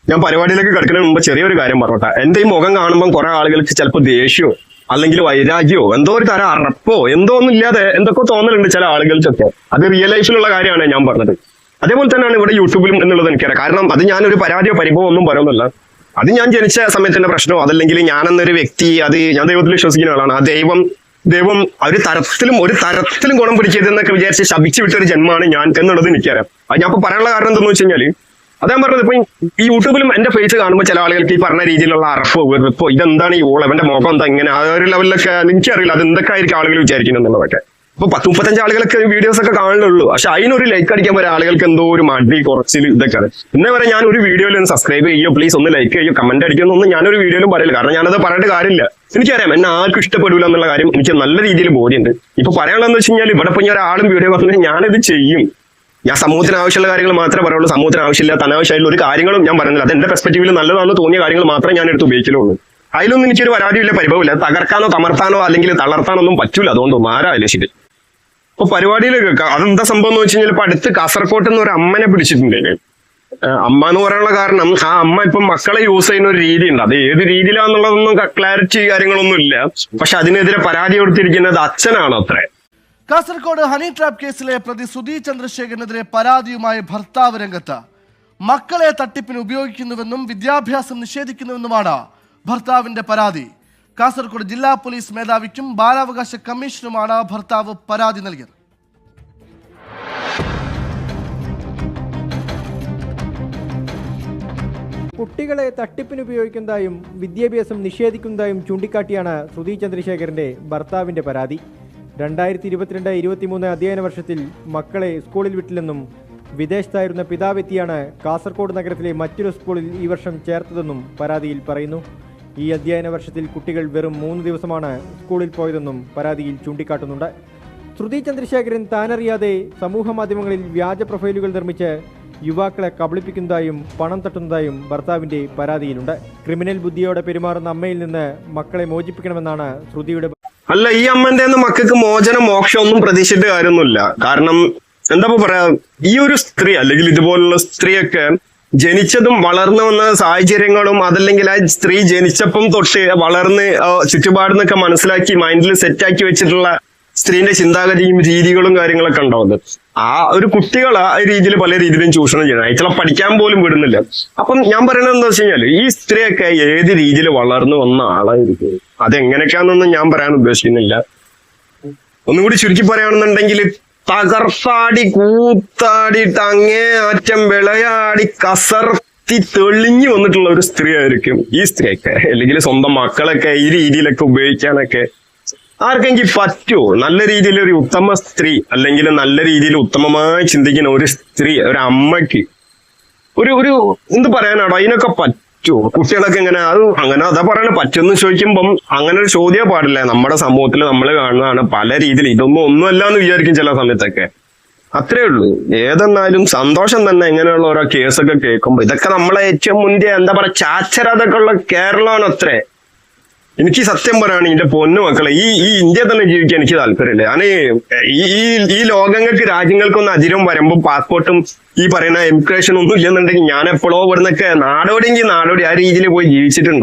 ഞാൻ പരിപാടിയിലേക്ക് കിടക്കുന്നതിന് മുമ്പ് ചെറിയൊരു കാര്യം പറഞ്ഞോട്ടെ. എന്റെ ഈ മുഖം കാണുമ്പോൾ കുറെ ആളുകൾക്ക് ചിലപ്പോൾ ദേഷ്യമോ അല്ലെങ്കിൽ വൈരാഗ്യമോ എന്തോ ഒരു തരം അറപ്പോ എന്തോ ഒന്നും ഇല്ലാതെ എന്തൊക്കെ തോന്നലുണ്ട് ചില ആളുകൾക്കൊക്കെ. അത് റിയൽ ലൈഫിലുള്ള കാര്യമാണ് ഞാൻ പറഞ്ഞത്. അതേപോലെ തന്നെയാണ് ഇവിടെ യൂട്യൂബിലും എന്നുള്ളത് എനിക്കറിയാം. കാരണം അത് ഞാനൊരു പരാതിയോ പരിഭവോ ഒന്നും പറയുന്നില്ല. അത് ഞാൻ ജനിച്ച സമയത്തിന്റെ പ്രശ്നമോ അതല്ലെങ്കിൽ ഞാനെന്നൊരു വ്യക്തി, അത് ഞാൻ ദൈവത്തിൽ വിശ്വസിക്കുന്ന ആളാണ്. ആ ദൈവം ഒരു തരത്തിലും ഗുണം പിടിക്കരുതെന്നൊക്കെ വിചാരിച്ച് ശപിച്ചു വിട്ടൊരു ജന്മമാണ് ഞാൻ എന്നുള്ളത് എനിക്കറിയാം. അത് ഞാൻ ഇപ്പൊ പറയാനുള്ള കാരണം എന്താണെന്ന് വെച്ച് കഴിഞ്ഞാൽ അതാ പറഞ്ഞത്. ഇപ്പൊ ഈ യൂട്യൂബിലും എന്റെ ഫേസ് കാണുമ്പോൾ ചില ആളുകൾക്ക് ഈ പറഞ്ഞ രീതിയിലുള്ള അറപ്പോ വെറുപ്പോ ഇതെന്താണ് ഈ എവന്റെ മുഖം എന്താ ഇങ്ങനെ ആ ഒരു ലെവലിലൊക്കെ എനിക്കറിയില്ല അത് എന്തൊക്കെ ആയിരിക്കും ആളുകൾ വിചാരിക്കുന്നത് എന്നുള്ളതൊക്കെ. ഇപ്പൊ 10-35 ആളുകളൊക്കെ വീഡിയോസ് ഒക്കെ കാണുന്നുള്ളൂ. പക്ഷെ അതിനൊരു ലൈക്ക് അടിക്കാൻ വരെ ആളുകൾക്ക് എന്തോ ഒരു മടി കുറച്ചിൽ ഇതൊക്കെയാണ്. ഇന്നേ വരെ ഞാൻ ഒരു വീഡിയോയിൽ ഒന്ന് സബ്സ്ക്രൈബ് ചെയ്യോ, പ്ലീസ് ഒന്ന് ലൈക്ക് ചെയ്യോ, കമന്റ് അടിക്കുന്നൊന്നും ഞാനൊരു വീഡിയോയിലും പറയില്ല. കാരണം ഞാനത് പറഞ്ഞിട്ട് കാര്യമില്ല. എനിക്കറിയാം എന്നെ ആർക്കും ഇഷ്ടപ്പെടില്ല എന്നുള്ള കാര്യം എനിക്ക് നല്ല രീതിയിൽ ബോധ്യമുണ്ട്. ഇപ്പൊ പറയാനുള്ളതെന്ന് വെച്ച് കഴിഞ്ഞാൽ ഇവിടെ ഇപ്പൊ ഞാൻ ഒരാളും വീഡിയോ പറഞ്ഞാൽ ഞാനിത് ചെയ്യും. ഞാൻ സമൂഹത്തിന് ആവശ്യമുള്ള കാര്യങ്ങൾ മാത്രമേ പറയുള്ളൂ. സമൂഹത്തിന് ആവശ്യമില്ലാത്ത അനാവശ്യമായിട്ടുള്ള ഒരു കാര്യങ്ങളും ഞാൻ പറയുന്നില്ല. അത് എന്റെ പെർസ്പെക്റ്റീവിൽ നല്ലതാണെന്ന് തോന്നിയ കാര്യങ്ങൾ മാത്രമേ ഞാൻ എടുത്ത് ഉപയോഗിക്കലുള്ളൂ. അതിലൊന്നും എനിക്കൊരു പരാതിയില്ല, പരിഭവമില്ല. തകർക്കാനോ തമർത്താനോ അല്ലെങ്കിൽ തളർത്താനോ ഒന്നും പറ്റൂല. അതുകൊണ്ടൊന്നും ആരായാലും ശരി. അപ്പൊ പരിപാടിയിൽ അതെന്താ സംഭവം എന്ന് വെച്ച് കഴിഞ്ഞാൽ ഇപ്പൊ അടുത്ത് കാസർകോട്ട് നിന്ന് ഒരു അമ്മനെ പിടിച്ചിട്ടുണ്ട്. അമ്മ എന്ന് പറയാനുള്ള കാരണം ആ അമ്മ ഇപ്പം മക്കളെ യൂസ് ചെയ്യുന്ന ഒരു രീതി ഉണ്ട്. അത് ഏത് രീതിയിലാന്നുള്ളതൊന്നും ക്ലാരിറ്റി കാര്യങ്ങളൊന്നും ഇല്ല. പക്ഷെ അതിനെതിരെ പരാതി കൊടുത്തിരിക്കുന്നത് അച്ഛനാണ് അത്രേ. കാസർഗോഡ് ഹണി ട്രാപ്പ് കേസിലെ പ്രതി സുധി ചന്ദ്രശേഖരനെതിരെ പരാതിയുമായി ഭർത്താവ് രംഗത്ത്. മക്കളെ തട്ടിപ്പിന് ഉപയോഗിക്കുന്നുവെന്നും വിദ്യാഭ്യാസം നിഷേധിക്കുന്നുവെന്നുമാണ് ഭർത്താവിന്റെ പരാതി. കാസർഗോഡ് ജില്ലാ പോലീസ് മേധാവിക്കും ബാലാവകാശ കമ്മീഷനുമാണ് ഭർത്താവ് പരാതി നൽകിയത്. കുട്ടികളെ തട്ടിപ്പിന് ഉപയോഗിക്കുന്നതായും വിദ്യാഭ്യാസം നിഷേധിക്കുന്നതായും ചൂണ്ടിക്കാട്ടിയാണ് സുധി ചന്ദ്രശേഖരന്റെ ഭർത്താവിന്റെ പരാതി. 2022-23 അധ്യയന വർഷത്തിൽ മക്കളെ സ്കൂളിൽ വിട്ടില്ലെന്നും വിദേശത്തായിരുന്ന പിതാവെത്തിയാണ് കാസർഗോഡ് നഗരത്തിലെ മറ്റൊരു സ്കൂളിൽ ഈ വർഷം ചേർത്തതെന്നും പരാതിയിൽ പറയുന്നു. ഈ അധ്യയന വർഷത്തിൽ കുട്ടികൾ വെറും 3 ദിവസമാണ് സ്കൂളിൽ പോയതെന്നും പരാതിയിൽ ചൂണ്ടിക്കാട്ടുന്നുണ്ട്. സുധി ചന്ദ്രശേഖരൻ താനറിയാതെ സമൂഹ മാധ്യമങ്ങളിൽ വ്യാജ പ്രൊഫൈലുകൾ നിർമ്മിച്ച് യുവാക്കളെ കബളിപ്പിക്കുന്നതായും പണം തട്ടുന്നതായും ഭർത്താവിന്റെ പരാതിയിലുണ്ട്. ക്രിമിനൽ ബുദ്ധിയോടെ പെരുമാറുന്ന അമ്മയിൽ നിന്ന് മക്കളെ മോചിപ്പിക്കണമെന്നാണ് ശ്രുതിയുടെ. അല്ല, ഈ അമ്മന്റെ മക്കൾക്ക് മോക്ഷം ഒന്നും പ്രതീക്ഷിച്ചിട്ട് കാര്യമൊന്നുമില്ല. കാരണം എന്താ പറയാ, ഈ ഒരു സ്ത്രീ അല്ലെങ്കിൽ ഇതുപോലുള്ള സ്ത്രീയൊക്കെ ജനിച്ചതും വളർന്നു വന്ന സാഹചര്യങ്ങളും അതല്ലെങ്കിൽ ആ സ്ത്രീ ജനിച്ചപ്പം തൊട്ട് വളർന്ന് ചുറ്റുപാടുന്നൊക്കെ മനസ്സിലാക്കി മൈൻഡിൽ സെറ്റാക്കി വെച്ചിട്ടുള്ള സ്ത്രീന്റെ ചിന്താഗതിയും രീതികളും കാര്യങ്ങളൊക്കെ ഉണ്ടാവുന്നത്. ആ ഒരു കുട്ടികൾ ആ രീതിയിൽ പല രീതിയിലും ചൂഷണം ചെയ്യണം. അയച്ചളെ പഠിക്കാൻ പോലും വിടുന്നില്ല. അപ്പം ഞാൻ പറയുന്നത് എന്താ വെച്ച് കഴിഞ്ഞാൽ ഈ സ്ത്രീയൊക്കെ ഏത് രീതിയിൽ വളർന്നു വന്ന ആളായിരിക്കും, അതെങ്ങനെയൊക്കെയാണെന്നൊന്നും ഞാൻ പറയാൻ ഉദ്ദേശിക്കുന്നില്ല. ഒന്നും കൂടി ചുരുക്കി പറയുകയാണെന്നുണ്ടെങ്കിൽ തകർത്താടി കൂത്താടിയിട്ട് അങ്ങേ അറ്റം വിളയാടി കസർത്തി തെളിഞ്ഞു വന്നിട്ടുള്ള ഒരു സ്ത്രീ ആയിരിക്കും ഈ സ്ത്രീയൊക്കെ. അല്ലെങ്കിൽ സ്വന്തം മക്കളൊക്കെ ഈ രീതിയിലൊക്കെ ഉപയോഗിക്കാനൊക്കെ ആർക്കെങ്കിലും പറ്റുമോ? നല്ല രീതിയിൽ ഒരു ഉത്തമ സ്ത്രീ അല്ലെങ്കിൽ നല്ല രീതിയിൽ ഉത്തമമായി ചിന്തിക്കുന്ന ഒരു സ്ത്രീ, ഒരു അമ്മയ്ക്ക് ഒരു എന്ത് പറയാനാണോ അതിനൊക്കെ പറ്റുമോ? കുട്ടികളൊക്കെ ഇങ്ങനെ അങ്ങനെ അതാ പറയണ പറ്റുമെന്ന് ചോദിക്കുമ്പം അങ്ങനെ ഒരു ചോദ്യം പാടില്ല. നമ്മുടെ സമൂഹത്തിൽ നമ്മൾ കാണുന്നതാണ് പല രീതിയിൽ. ഇതൊന്നും ഒന്നുമല്ല എന്ന് വിചാരിക്കും ചില സമയത്തൊക്കെ. അത്രേ ഉള്ളൂ. ഏതെന്നാലും സന്തോഷം തന്നെ ഇങ്ങനെയുള്ള ഓരോ കേസൊക്കെ കേൾക്കുമ്പോ. ഇതൊക്കെ നമ്മളെ ഏറ്റവും മുന്തിയ എന്താ പറയാ ചാച്ചരതൊക്കെ ഉള്ള കേരളമാണ് അത്രേ. എനിക്ക് സത്യം പറയുകയാണെങ്കിൽ എന്റെ പൊന്നു മക്കളെ, ഈ ഇന്ത്യ തന്നെ ജീവിക്കാൻ എനിക്ക് താല്പര്യമില്ല. ഞാൻ ഈ ലോകങ്ങൾക്ക് രാജ്യങ്ങൾക്കൊന്നും അതിരും വരുമ്പോൾ പാസ്പോർട്ടും ഈ പറയുന്ന എമിഗ്രേഷൻ ഒന്നും ഇല്ലെന്നുണ്ടെങ്കിൽ ഞാൻ എപ്പോഴോ ഇവിടുന്നൊക്കെ നാടോടിയെങ്കിൽ നാടോടി ആ രീതിയിൽ പോയി ജീവിച്ചിട്ടുണ്ടോ?